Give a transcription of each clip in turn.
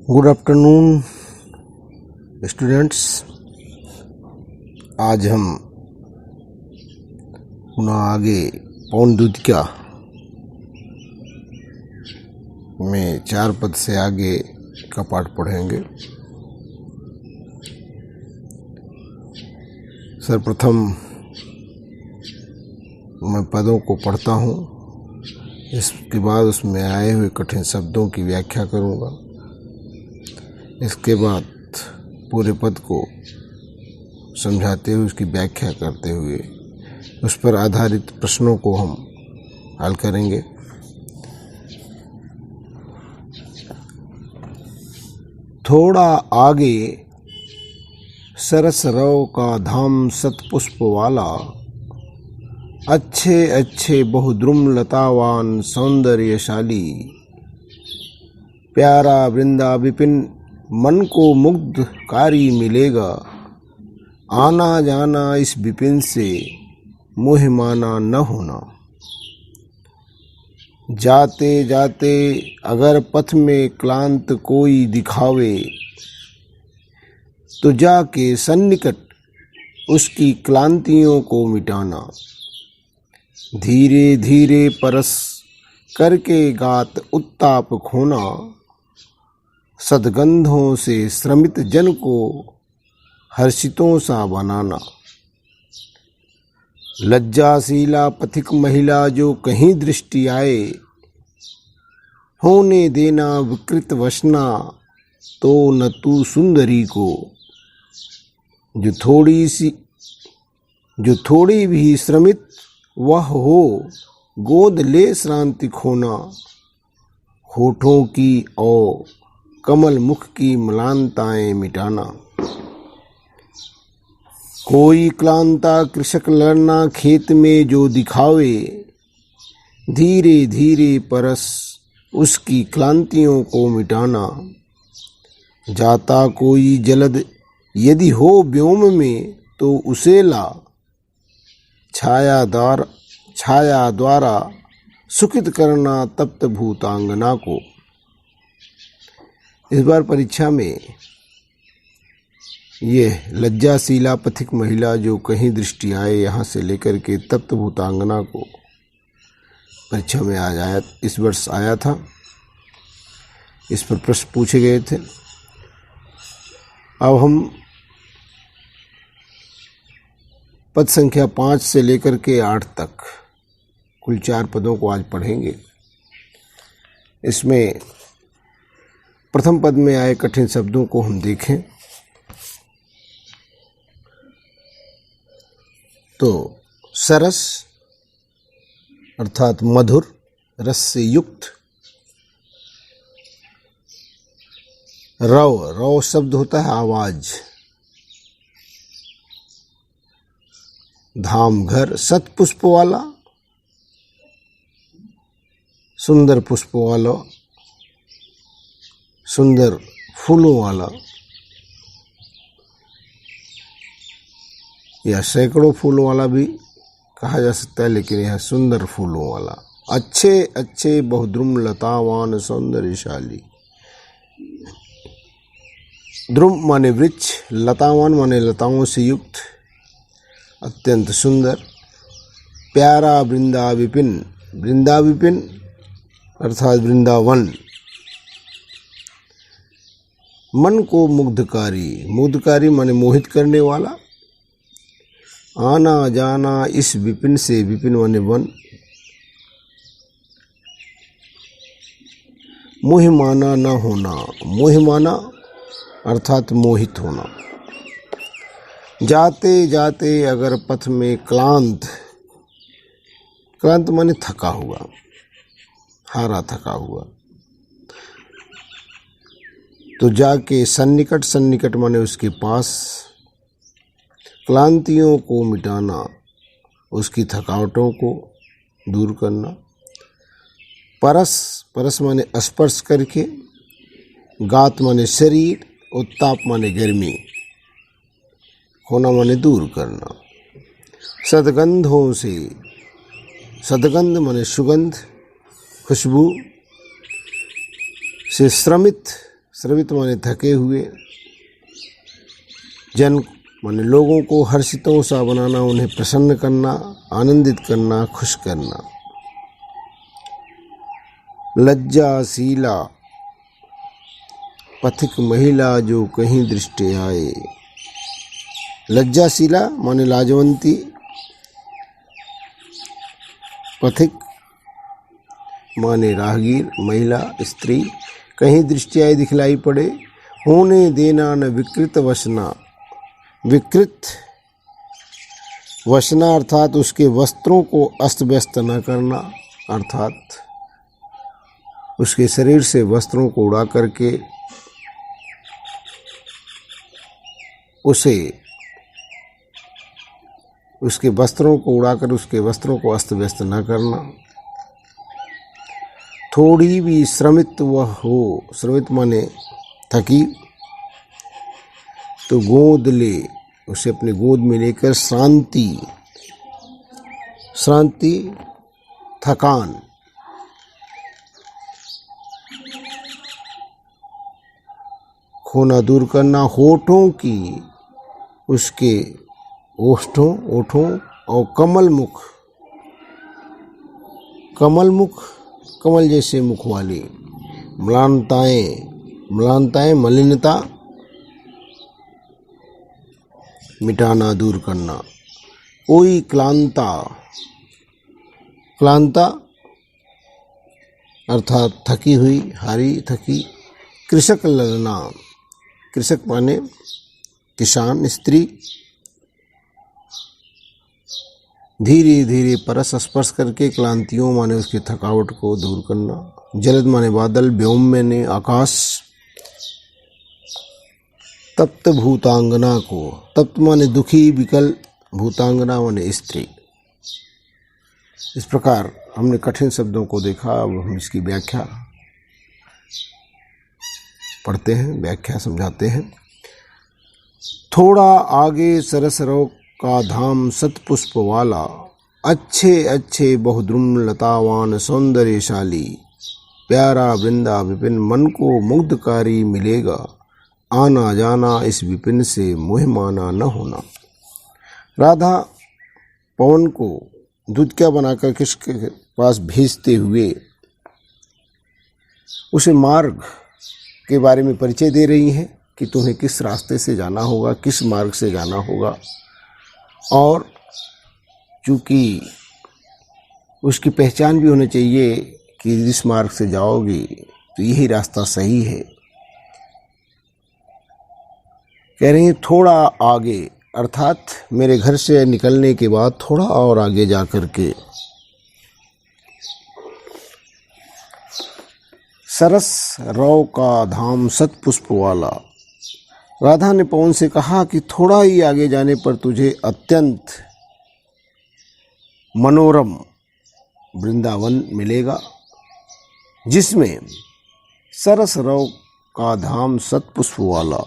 Good afternoon students. आज हम पुनः आगे पौनद्वितिका में 4 पद से आगे का पाठ पढ़ेंगे। सर्वप्रथम मैं पदों को पढ़ता हूँ, इसके बाद उसमें आए हुए कठिन शब्दों की व्याख्या करूँगा। इसके बाद पूरे पद को समझाते हुए उसकी व्याख्या करते हुए उस पर आधारित प्रश्नों को हम हल करेंगे। थोड़ा आगे सरस रव का धाम सतपुष्प वाला, अच्छे अच्छे बहुद्रुम लतावान सौंदर्यशाली, प्यारा वृंदा विपिन मन को मुग्धकारी मिलेगा, आना जाना इस विपिन से मोह माना न होना। जाते जाते अगर पथ में क्लांत कोई दिखावे, तो जाके सन्निकट उसकी क्लांतियों को मिटाना। धीरे धीरे परस करके गात उत्ताप खोना, सद्गंधों से श्रमित जन को हर्षितों सा बनाना। लज्जाशीला पथिक महिला जो कहीं दृष्टि आए, होने देना विकृत वसना तो न तू सुंदरी को। जो थोड़ी भी श्रमित वह हो, गोद ले श्रांति खोना। होठों की और कमल मुख की म्लानताएं मिटाना। कोई क्लांता कृषक लड़ना खेत में जो दिखावे, धीरे धीरे परस उसकी क्लांतियों को मिटाना। जाता कोई जलद यदि हो व्योम में, तो उसे ला छाया द्वारा सुखित करना तप्त भूतांगना को। इस बार परीक्षा में ये लज्जाशीला पथिक महिला जो कहीं दृष्टि आए, यहाँ से लेकर के तप्त भूतांगना को परीक्षा में आज आया, इस वर्ष आया था। इस पर प्रश्न पूछे गए थे। अब हम पद संख्या 5 से लेकर के 8 तक कुल 4 पदों को आज पढ़ेंगे। इसमें प्रथम पद में आए कठिन शब्दों को हम देखें तो सरस अर्थात मधुर, रस से युक्त। रव शब्द होता है आवाज। धाम घर, सतपुष्प वाला, सुंदर पुष्प वाला, सुंदर फूलों वाला या सैकड़ों फूलों वाला भी कहा जा सकता है, लेकिन यह सुंदर फूलों वाला। अच्छे अच्छे बहुद्रुम लतावान सौंदर्यशाली। द्रुम माने वृक्ष, लतावान माने लताओं से युक्त, अत्यंत सुंदर। प्यारा वृंदा विपिन, वृंदा विपिन अर्थात वृंदावन। मन को मुग्धकारी, मुग्धकारी माने मोहित करने वाला। आना जाना इस विपिन से, विपिन माने वन। मोह माना न होना, मोह माना अर्थात मोहित होना। जाते जाते अगर पथ में क्लांत, क्लांत माने थका हुआ, हारा थका हुआ, तो जाके सन्निकट, सन्निकट माने उसके पास, क्लांतियों को मिटाना, उसकी थकावटों को दूर करना। परस, परस माने स्पर्श करके। गात माने शरीर, उत्ताप माने गर्मी, होना माने दूर करना। सद्गंधों से, सद्गंध माने सुगंध, खुशबू। से श्रमित, श्रमित माने थके हुए, जन माने लोगों को हर्षितों सा बनाना, उन्हें प्रसन्न करना, आनंदित करना, खुश करना। लज्जाशीला पथिक महिला जो कहीं दृष्टि आए। लज्जाशीला माने लाजवंती, पथिक माने राहगीर, महिला स्त्री, कहीं दृष्टि आई दिखलाई पड़े। होने देना न विकृत वसना, विकृत वसना अर्थात उसके वस्त्रों को अस्त व्यस्त न करना, अर्थात उसके शरीर से वस्त्रों को उड़ा करके उसे उसके वस्त्रों को उड़ाकर उसके वस्त्रों को अस्त व्यस्त न करना। थोड़ी भी श्रमित वह हो, श्रमित माने थकी, तो गोद ले, उसे अपने गोद में लेकर शांति, शांति थकान, खोना दूर करना। होठों की, उसके ओष्ठों, ओठों और कमल मुख, कमल मुख, कमल जैसे मुख वाली। म्लानताएं, म्लानताएं मलिनता, मिटाना दूर करना। कोई क्लांता, क्लांता अर्थात थकी हुई, हारी, थकी। कृषक ललना, कृषक माने किसान, स्त्री। धीरे धीरे परस स्पर्श करके, क्लांतियों माने उसकी थकावट को दूर करना। जलद माने बादल, व्योम माने आकाश। तप्त भूतांगना को, तप्त माने दुखी, विकल, भूतांगना माने स्त्री। इस प्रकार हमने कठिन शब्दों को देखा। अब हम इसकी व्याख्या पढ़ते हैं, व्याख्या समझाते हैं। थोड़ा आगे सरस रव का धाम सतपुष्प वाला, अच्छे अच्छे बहुद्रुम लतावान सौंदर्यशाली, प्यारा वृंदा विपिन मन को मुग्धकारी मिलेगा। आना जाना इस विपिन से मोह माना न होना। राधा पवन को दूध क्या बनाकर कृष्ण के पास भेजते हुए उसे मार्ग के बारे में परिचय दे रही हैं कि तुम्हें किस रास्ते से जाना होगा, किस मार्ग से जाना होगा। और चूँकि उसकी पहचान भी होनी चाहिए कि जिस मार्ग से जाओगी तो यही रास्ता सही है। कह रही हैं थोड़ा आगे, अर्थात मेरे घर से निकलने के बाद थोड़ा और आगे जा कर के सरस रव का धाम सतपुष्प वाला। राधा ने पवन से कहा कि थोड़ा ही आगे जाने पर तुझे अत्यंत मनोरम वृंदावन मिलेगा, जिसमें सरस रव का धाम सतपुष्प वाला,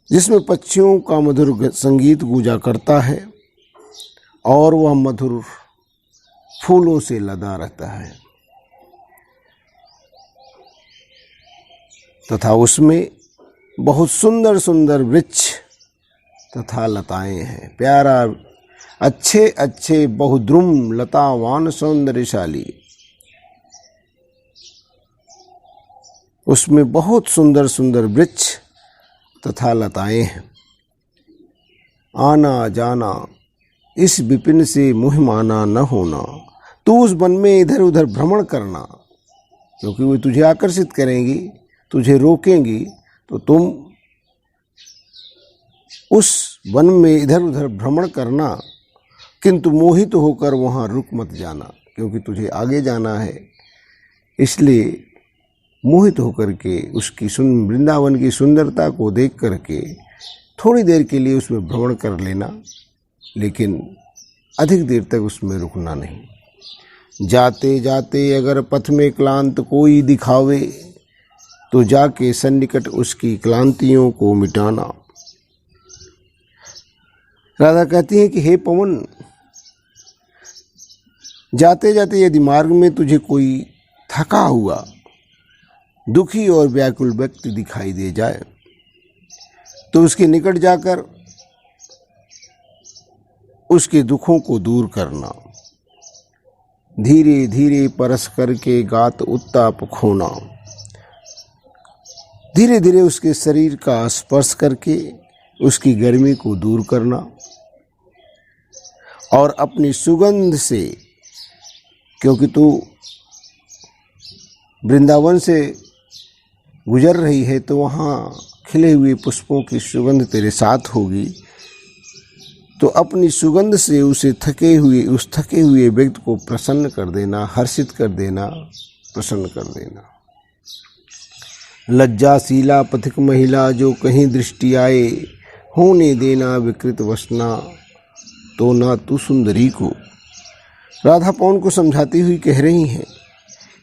जिसमें पक्षियों का मधुर संगीत गूंजा करता है और वह मधुर फूलों से लदा रहता है तथा उसमें बहुत सुंदर सुंदर वृक्ष तथा लताएं हैं। प्यारा, अच्छे अच्छे बहुद्रुम लतावान सौंदर्यशाली, उसमें बहुत सुंदर सुंदर वृक्ष तथा लताएं हैं। आना जाना इस विपिन से मुह माना न होना। तू उस वन में इधर उधर भ्रमण करना, क्योंकि वो तुझे आकर्षित करेंगी, तुझे रोकेंगी, तो तुम उस वन में इधर उधर भ्रमण करना, किंतु मोहित होकर वहाँ रुक मत जाना, क्योंकि तुझे आगे जाना है। इसलिए मोहित होकर के उसकी वृंदावन की सुंदरता को देख करके थोड़ी देर के लिए उसमें भ्रमण कर लेना, लेकिन अधिक देर तक उसमें रुकना नहीं। जाते जाते अगर पथ में क्लांत कोई दिखावे, तो जाके सन्निकट उसकी क्लांतियों को मिटाना। राधा कहती है कि हे पवन, जाते जाते यदि मार्ग में तुझे कोई थका हुआ दुखी और व्याकुल व्यक्ति दिखाई दे जाए तो उसके निकट जाकर उसके दुखों को दूर करना, धीरे धीरे परस करके गात उत्ताप खोना, धीरे धीरे उसके शरीर का स्पर्श करके उसकी गर्मी को दूर करना और अपनी सुगंध से, क्योंकि तू वृंदावन से गुजर रही है तो वहाँ खिले हुए पुष्पों की सुगंध तेरे साथ होगी, तो अपनी सुगंध से उस थके हुए व्यक्ति को प्रसन्न कर देना, हर्षित कर देना, प्रसन्न कर देना। लज्जाशीला पथिक महिला जो कहीं दृष्टि आए, होने देना विकृत वसना, तो ना तू सुंदरी को। राधा पवन को समझाती हुई कह रही हैं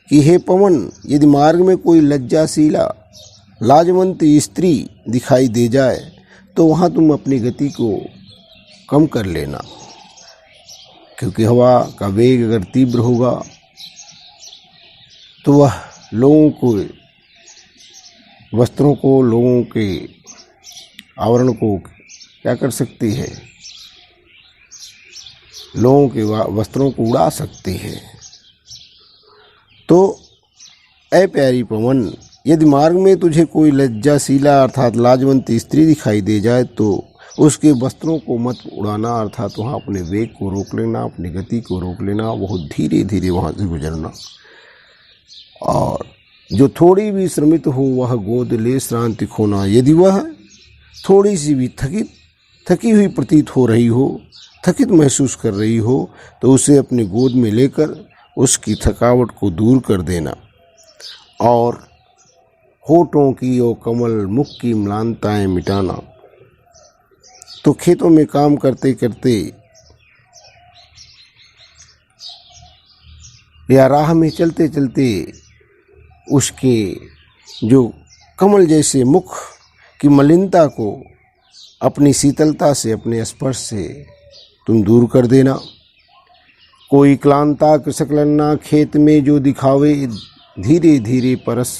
कि हे पवन, यदि मार्ग में कोई लज्जाशीला लाजवंती स्त्री दिखाई दे जाए तो वहाँ तुम अपनी गति को कम कर लेना, क्योंकि हवा का वेग अगर तीव्र होगा तो वह लोगों को, वस्त्रों को, लोगों के आवरण को क्या कर सकती है, लोगों के वस्त्रों को उड़ा सकती है। तो ऐ प्यारी पवन, यदि मार्ग में तुझे कोई लज्जाशीला अर्थात लाजवंती स्त्री दिखाई दे जाए तो उसके वस्त्रों को मत उड़ाना, अर्थात वहाँ अपने वेग को रोक लेना, अपनी गति को रोक लेना, बहुत धीरे धीरे वहाँ से गुजरना। और जो थोड़ी भी श्रमित हो वह गोद ले श्रांति खोना। यदि वह थोड़ी सी भी थकी हुई प्रतीत हो रही हो, थकित महसूस कर रही हो, तो उसे अपनी गोद में लेकर उसकी थकावट को दूर कर देना और होठों की और कमल मुख की म्लानताएं मिटाना। तो खेतों में काम करते करते या राह में चलते चलते उसके जो कमल जैसे मुख की मलिनता को अपनी शीतलता से, अपने स्पर्श से तुम दूर कर देना। कोई क्लांता कृषकलन्ना खेत में जो दिखावे, धीरे धीरे परस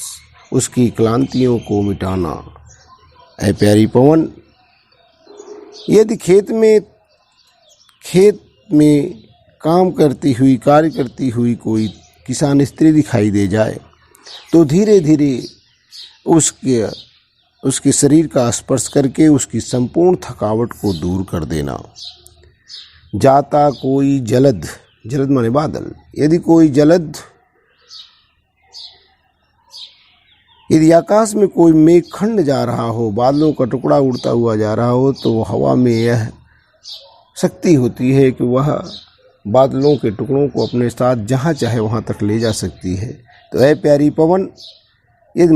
उसकी क्लांतियों को मिटाना। ऐ प्यारी पवन, यदि खेत में काम करती हुई, कार्य करती हुई कोई किसान स्त्री दिखाई दे जाए तो धीरे धीरे उसके शरीर का स्पर्श करके उसकी संपूर्ण थकावट को दूर कर देना। जाता कोई जलद माने बादल, यदि कोई यदि आकाश में कोई मेघखंड जा रहा हो, बादलों का टुकड़ा उड़ता हुआ जा रहा हो, तो हवा में यह शक्ति होती है कि वह बादलों के टुकड़ों को अपने साथ जहाँ चाहे वहाँ तक ले जा सकती है। तो ऐ प्यारी पवन, यदि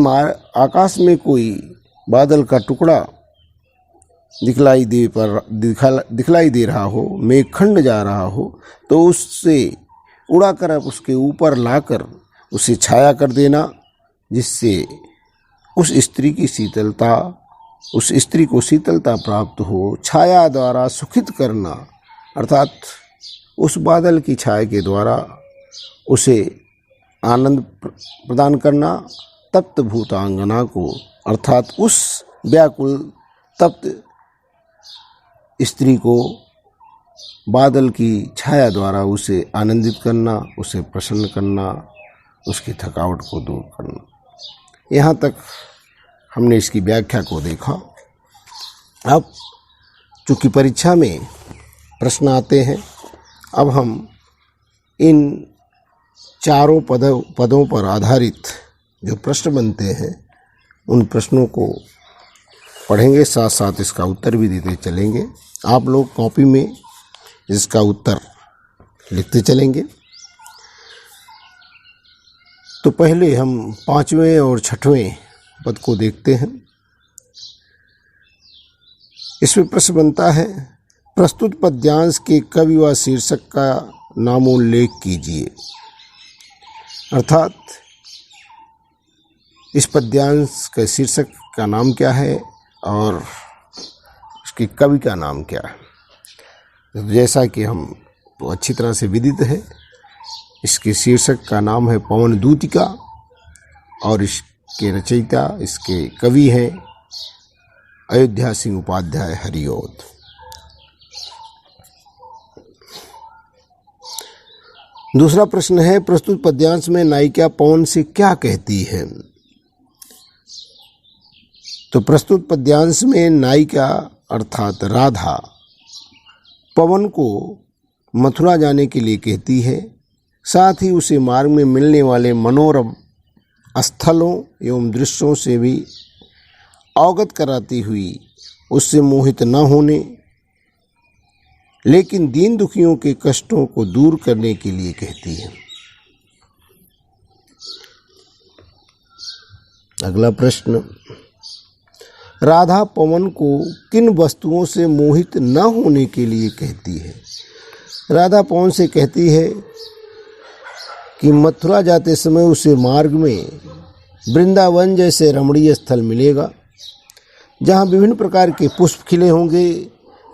आकाश में कोई बादल का टुकड़ा दिखलाई दे रहा हो, मेघखंड जा रहा हो, तो उससे उड़ाकर आप उसके ऊपर लाकर उसे छाया कर देना, जिससे उस स्त्री को शीतलता प्राप्त हो। छाया द्वारा सुखित करना, अर्थात उस बादल की छाया के द्वारा उसे आनंद प्रदान करना। तप्त भूतांगना को, अर्थात उस व्याकुल तप्त स्त्री को बादल की छाया द्वारा उसे आनंदित करना, उसे प्रसन्न करना, उसकी थकावट को दूर करना। यहाँ तक हमने इसकी व्याख्या को देखा। अब चूँकि परीक्षा में प्रश्न आते हैं, अब हम इन चारों पदों पर आधारित जो प्रश्न बनते हैं उन प्रश्नों को पढ़ेंगे, साथ साथ इसका उत्तर भी देते चलेंगे। आप लोग कॉपी में इसका उत्तर लिखते चलेंगे। तो पहले हम 5वें और 6वें पद को देखते हैं। इसमें प्रश्न बनता है, प्रस्तुत पद्यांश के कवि व शीर्षक का नामोल्लेख कीजिए। अर्थात इस पद्यांश के शीर्षक का नाम क्या है और उसके कवि का नाम क्या है। जैसा कि हम तो अच्छी तरह से विदित है, इसके शीर्षक का नाम है पवन दूतिका और इस के रचयिता, इसके कवि हैं अयोध्या सिंह उपाध्याय हरिऔध। दूसरा प्रश्न है, प्रस्तुत पद्यांश में नायिका पवन से क्या कहती है? तो प्रस्तुत पद्यांश में नायिका अर्थात राधा पवन को मथुरा जाने के लिए कहती है, साथ ही उसे मार्ग में मिलने वाले मनोरम स्थलों एवं दृश्यों से भी अवगत कराती हुई उससे मोहित न होने लेकिन दीन दुखियों के कष्टों को दूर करने के लिए कहती है। अगला प्रश्न, राधा पवन को किन वस्तुओं से मोहित न होने के लिए कहती है? राधा पवन से कहती है कि मथुरा जाते समय उसे मार्ग में वृंदावन जैसे रमणीय स्थल मिलेगा, जहाँ विभिन्न प्रकार के पुष्प खिले होंगे,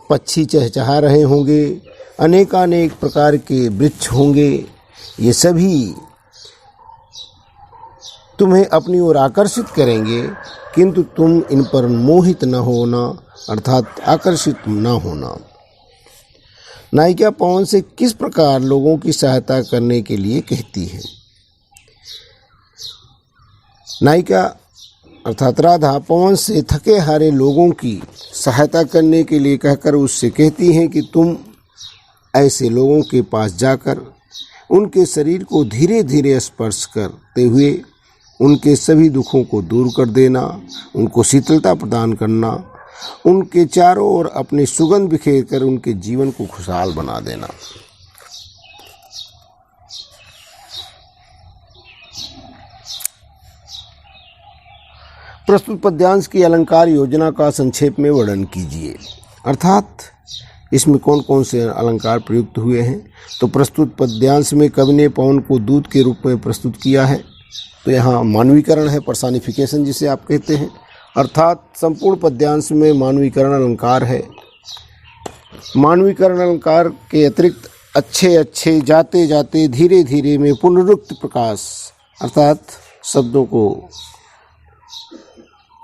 पक्षी चहचहा रहे होंगे, अनेकानेक प्रकार के वृक्ष होंगे। ये सभी तुम्हें अपनी ओर आकर्षित करेंगे, किंतु तुम इन पर मोहित न होना अर्थात आकर्षित न होना। नायिका पवन से किस प्रकार लोगों की सहायता करने के लिए कहती है? नायिका अर्थात राधा पवन से थके हारे लोगों की सहायता करने के लिए कहकर उससे कहती हैं कि तुम ऐसे लोगों के पास जाकर उनके शरीर को धीरे धीरे स्पर्श करते हुए उनके सभी दुखों को दूर कर देना, उनको शीतलता प्रदान करना, उनके चारों ओर अपनी सुगंध बिखेर कर उनके जीवन को खुशहाल बना देना। प्रस्तुत पद्यांश की अलंकार योजना का संक्षेप में वर्णन कीजिए, अर्थात इसमें कौन कौन से अलंकार प्रयुक्त हुए हैं। तो प्रस्तुत पद्यांश में कवि ने पवन को दूत के रूप में प्रस्तुत किया है। तो यहाँ मानवीकरण है, पर्सनिफिकेशन जिसे आप कहते हैं, अर्थात संपूर्ण पद्यांश में मानवीकरण अलंकार है। मानवीकरण अलंकार के अतिरिक्त अच्छे अच्छे जाते जाते धीरे धीरे में पुनरुक्त प्रकाश अर्थात शब्दों को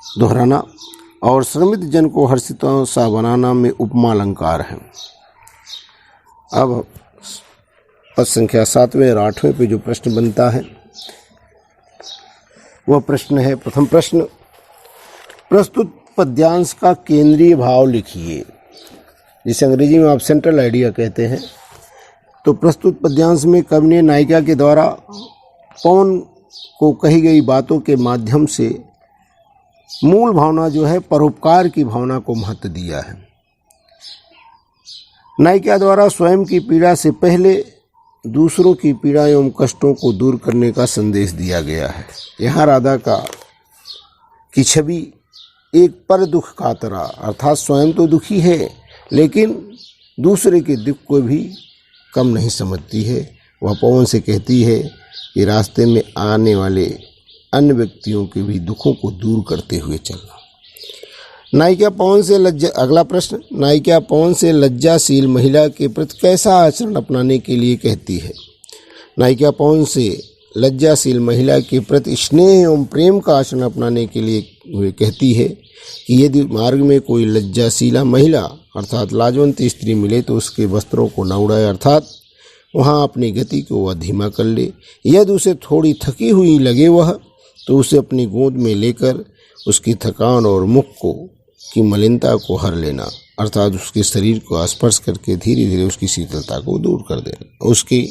दोहराना और श्रमित जन को हर्षितों सा बनाना में उपमा अलंकार है। अब पद संख्या 7वें और 8वें पे जो प्रश्न बनता है वह प्रश्न है, प्रथम प्रश्न, प्रस्तुत पद्यांश का केंद्रीय भाव लिखिए, जिसे अंग्रेजी में आप सेंट्रल आइडिया कहते हैं। तो प्रस्तुत पद्यांश में कवि ने नायिका के द्वारा पवन को कही गई बातों के माध्यम से मूल भावना जो है परोपकार की भावना को महत्व दिया है। नायिका द्वारा स्वयं की पीड़ा से पहले दूसरों की पीड़ा एवं कष्टों को दूर करने का संदेश दिया गया है। यहाँ राधा की छवि एक पर दुख कातरा अर्थात स्वयं तो दुखी है लेकिन दूसरे के दुख को भी कम नहीं समझती है। वह पवन से कहती है कि रास्ते में आने वाले अन्य व्यक्तियों के भी दुखों को दूर करते हुए चलना। नायिका पवन से अगला प्रश्न, नायिका पवन से लज्जाशील महिला के प्रति कैसा आचरण अपनाने के लिए कहती है? नायिका पवन से लज्जाशील महिला के प्रति स्नेह एवं प्रेम का आचरण अपनाने के लिए कहती है कि यदि मार्ग में कोई लज्जाशीला महिला अर्थात लाजवंत स्त्री मिले तो उसके वस्त्रों को न उड़ाए अर्थात वहाँ अपनी गति को वह धीमा कर ले। यदि उसे थोड़ी थकी हुई लगे वह तो उसे अपनी गोद में लेकर उसकी थकान और मुख की मलिनता को हर लेना अर्थात उसके शरीर को स्पर्श करके धीरे धीरे उसकी शीतलता को दूर कर देना, उसकी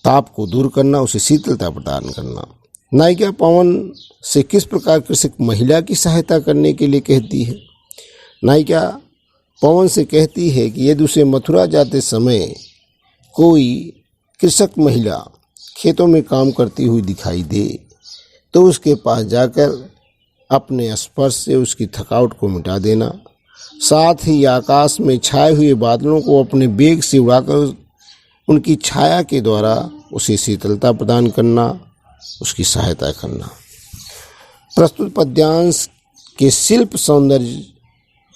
ताप को दूर करना, उसे शीतलता प्रदान करना। नायिका पवन से किस प्रकार कृषक महिला की सहायता करने के लिए कहती है? नायिका पवन से कहती है कि यदि उसे मथुरा जाते समय कोई कृषक महिला खेतों में काम करती हुई दिखाई दे तो उसके पास जाकर अपने स्पर्श से उसकी थकावट को मिटा देना, साथ ही आकाश में छाए हुए बादलों को अपने बेग से उड़ाकर उनकी छाया के द्वारा उसे शीतलता प्रदान करना, उसकी सहायता करना। प्रस्तुत पद्यांश के शिल्प सौंदर्य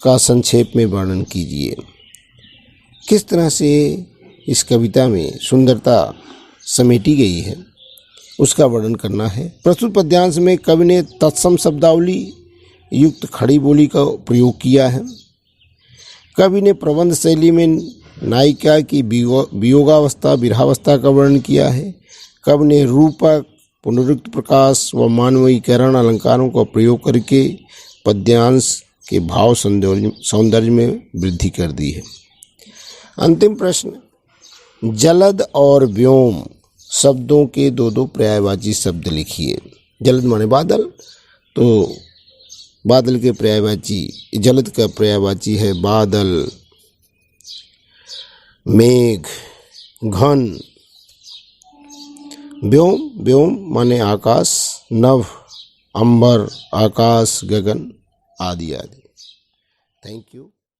का संक्षेप में वर्णन कीजिए। किस तरह से इस कविता में सुंदरता समेटी गई है। उसका वर्णन करना है। प्रस्तुत पद्यांश में कवि ने तत्सम शब्दावली युक्त खड़ी बोली का प्रयोग किया है। कवि ने प्रबंध शैली में नायिका की वियोगावस्था विरहावस्था का वर्णन किया है। कवि ने रूपक, पुनरुक्त प्रकाश व मानवीकरण अलंकारों का प्रयोग करके पद्यांश के भाव सौंदर्य में वृद्धि कर दी है। अंतिम प्रश्न, जलद और व्योम शब्दों के दो पर्यायवाची शब्द लिखिए। जलद माने बादल, तो बादल के पर्यायवाची, जलद का पर्यायवाची है बादल, मेघ, घन। व्योम, व्योम माने आकाश, नभ, अंबर, आकाश, गगन आदि आदि। Thank you.